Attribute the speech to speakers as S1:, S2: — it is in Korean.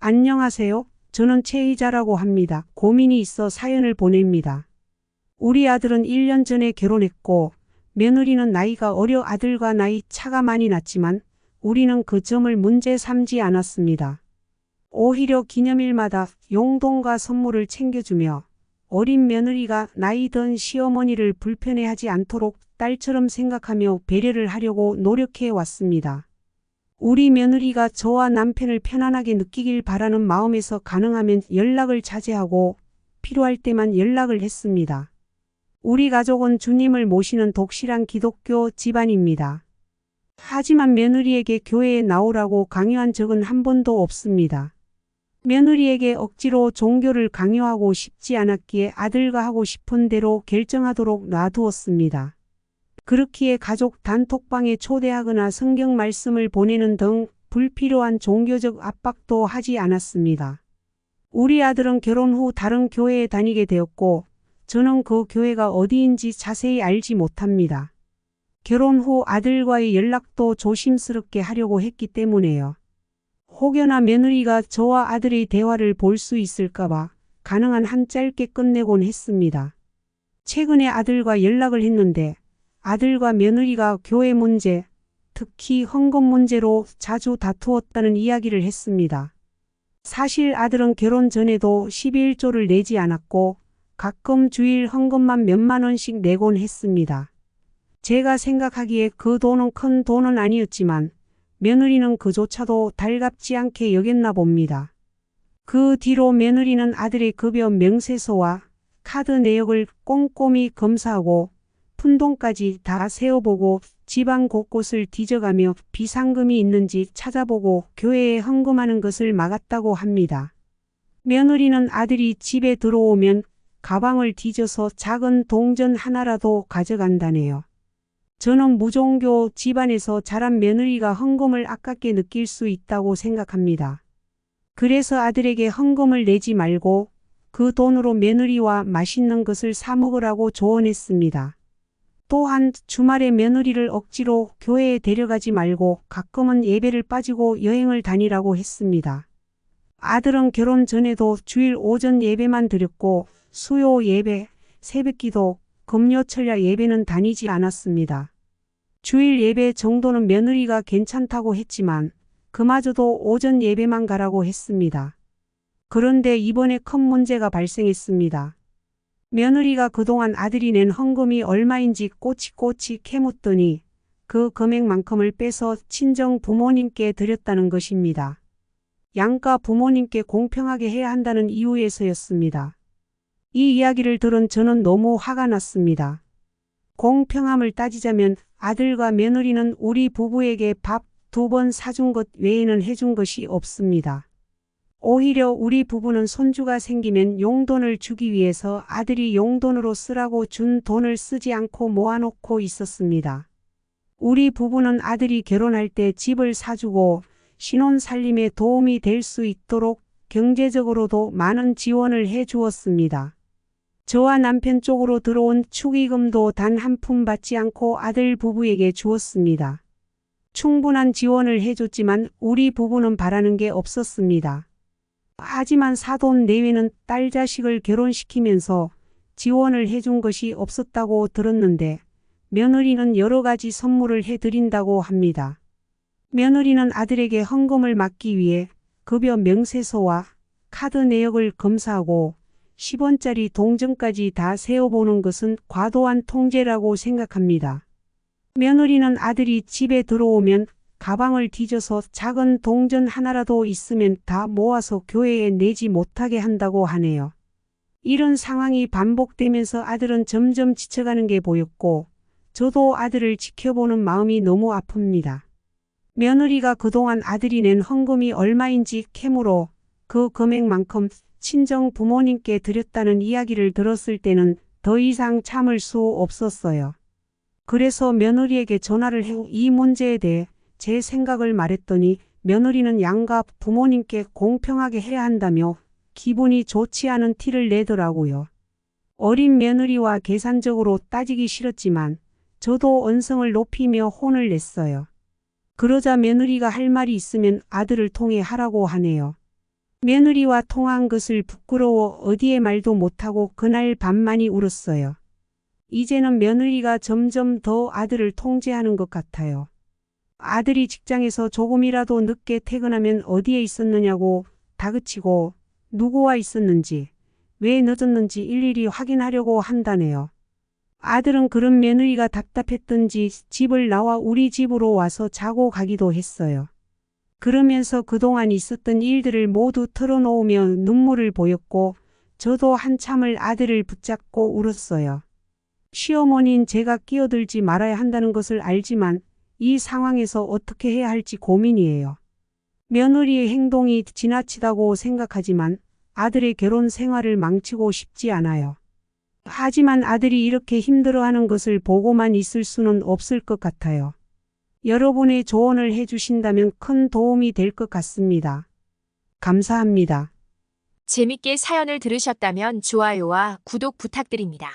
S1: 안녕하세요. 저는 최희자라고 합니다. 고민이 있어 사연을 보냅니다. 우리 아들은 1년 전에 결혼했고 며느리는 나이가 어려 아들과 나이 차가 많이 났지만 우리는 그 점을 문제 삼지 않았습니다. 오히려 기념일마다 용돈과 선물을 챙겨주며 어린 며느리가 나이 든 시어머니를 불편해하지 않도록 딸처럼 생각하며 배려를 하려고 노력해 왔습니다. 우리 며느리가 저와 남편을 편안하게 느끼길 바라는 마음에서 가능하면 연락을 자제하고 필요할 때만 연락을 했습니다. 우리 가족은 주님을 모시는 독실한 기독교 집안입니다. 하지만 며느리에게 교회에 나오라고 강요한 적은 한 번도 없습니다. 며느리에게 억지로 종교를 강요하고 싶지 않았기에 아들과 하고 싶은 대로 결정하도록 놔두었습니다. 그렇기에 가족 단톡방에 초대하거나 성경 말씀을 보내는 등 불필요한 종교적 압박도 하지 않았습니다. 우리 아들은 결혼 후 다른 교회에 다니게 되었고 저는 그 교회가 어디인지 자세히 알지 못합니다. 결혼 후 아들과의 연락도 조심스럽게 하려고 했기 때문에요. 혹여나 며느리가 저와 아들의 대화를 볼 수 있을까봐 가능한 한 짧게 끝내곤 했습니다. 최근에 아들과 연락을 했는데 아들과 며느리가 교회 문제, 특히 헌금 문제로 자주 다투었다는 이야기를 했습니다. 사실 아들은 결혼 전에도 11조를 내지 않았고 가끔 주일 헌금만 몇만 원씩 내곤 했습니다. 제가 생각하기에 그 돈은 큰 돈은 아니었지만 며느리는 그조차도 달갑지 않게 여겼나 봅니다. 그 뒤로 며느리는 아들의 급여 명세서와 카드 내역을 꼼꼼히 검사하고 푼돈까지 다 세어보고 집안 곳곳을 뒤져가며 비상금이 있는지 찾아보고 교회에 헌금하는 것을 막았다고 합니다. 며느리는 아들이 집에 들어오면 가방을 뒤져서 작은 동전 하나라도 가져간다네요. 저는 무종교 집안에서 자란 며느리가 헌금을 아깝게 느낄 수 있다고 생각합니다. 그래서 아들에게 헌금을 내지 말고 그 돈으로 며느리와 맛있는 것을 사 먹으라고 조언했습니다. 또한 주말에 며느리를 억지로 교회에 데려가지 말고 가끔은 예배를 빠지고 여행을 다니라고 했습니다. 아들은 결혼 전에도 주일 오전 예배만 드렸고 수요 예배, 새벽기도, 금요철야 예배는 다니지 않았습니다. 주일 예배 정도는 며느리가 괜찮다고 했지만 그마저도 오전 예배만 가라고 했습니다. 그런데 이번에 큰 문제가 발생했습니다. 며느리가 그동안 아들이 낸 헌금이 얼마인지 꼬치꼬치 캐묻더니 그 금액만큼을 빼서 친정 부모님께 드렸다는 것입니다. 양가 부모님께 공평하게 해야 한다는 이유에서였습니다. 이 이야기를 들은 저는 너무 화가 났습니다. 공평함을 따지자면 아들과 며느리는 우리 부부에게 밥 2번 사준 것 외에는 해준 것이 없습니다. 오히려 우리 부부는 손주가 생기면 용돈을 주기 위해서 아들이 용돈으로 쓰라고 준 돈을 쓰지 않고 모아놓고 있었습니다. 우리 부부는 아들이 결혼할 때 집을 사주고 신혼살림에 도움이 될 수 있도록 경제적으로도 많은 지원을 해 주었습니다. 저와 남편 쪽으로 들어온 축의금도 단 한 푼 받지 않고 아들 부부에게 주었습니다. 충분한 지원을 해줬지만 우리 부부는 바라는 게 없었습니다. 하지만 사돈 내외는 딸 자식을 결혼시키면서 지원을 해준 것이 없었다고 들었는데 며느리는 여러 가지 선물을 해드린다고 합니다. 며느리는 아들에게 헌금을 막기 위해 급여 명세서와 카드 내역을 검사하고 10원짜리 동전까지 다 세어보는 것은 과도한 통제라고 생각합니다. 며느리는 아들이 집에 들어오면 가방을 뒤져서 작은 동전 하나라도 있으면 다 모아서 교회에 내지 못하게 한다고 하네요. 이런 상황이 반복되면서 아들은 점점 지쳐가는 게 보였고 저도 아들을 지켜보는 마음이 너무 아픕니다. 며느리가 그동안 아들이 낸 헌금이 얼마인지 캐물어 그 금액만큼 친정 부모님께 드렸다는 이야기를 들었을 때는 더 이상 참을 수 없었어요. 그래서 며느리에게 전화를 해 이 문제에 대해 제 생각을 말했더니 며느리는 양가 부모님께 공평하게 해야 한다며 기분이 좋지 않은 티를 내더라고요. 어린 며느리와 계산적으로 따지기 싫었지만 저도 언성을 높이며 혼을 냈어요. 그러자 며느리가 할 말이 있으면 아들을 통해 하라고 하네요. 며느리와 통화한 것을 부끄러워 어디에 말도 못하고 그날 밤많이 울었어요. 이제는 며느리가 점점 더 아들을 통제하는 것 같아요. 아들이 직장에서 조금이라도 늦게 퇴근하면 어디에 있었느냐고 다그치고 누구와 있었는지, 왜 늦었는지 일일이 확인하려고 한다네요. 아들은 그런 며느리가 답답했던지 집을 나와 우리 집으로 와서 자고 가기도 했어요. 그러면서 그동안 있었던 일들을 모두 털어놓으며 눈물을 보였고 저도 한참을 아들을 붙잡고 울었어요. 시어머니인 제가 끼어들지 말아야 한다는 것을 알지만 이 상황에서 어떻게 해야 할지 고민이에요. 며느리의 행동이 지나치다고 생각하지만 아들의 결혼 생활을 망치고 싶지 않아요. 하지만 아들이 이렇게 힘들어하는 것을 보고만 있을 수는 없을 것 같아요. 여러분의 조언을 해주신다면 큰 도움이 될 것 같습니다. 감사합니다.
S2: 재밌게 사연을 들으셨다면 좋아요와 구독 부탁드립니다.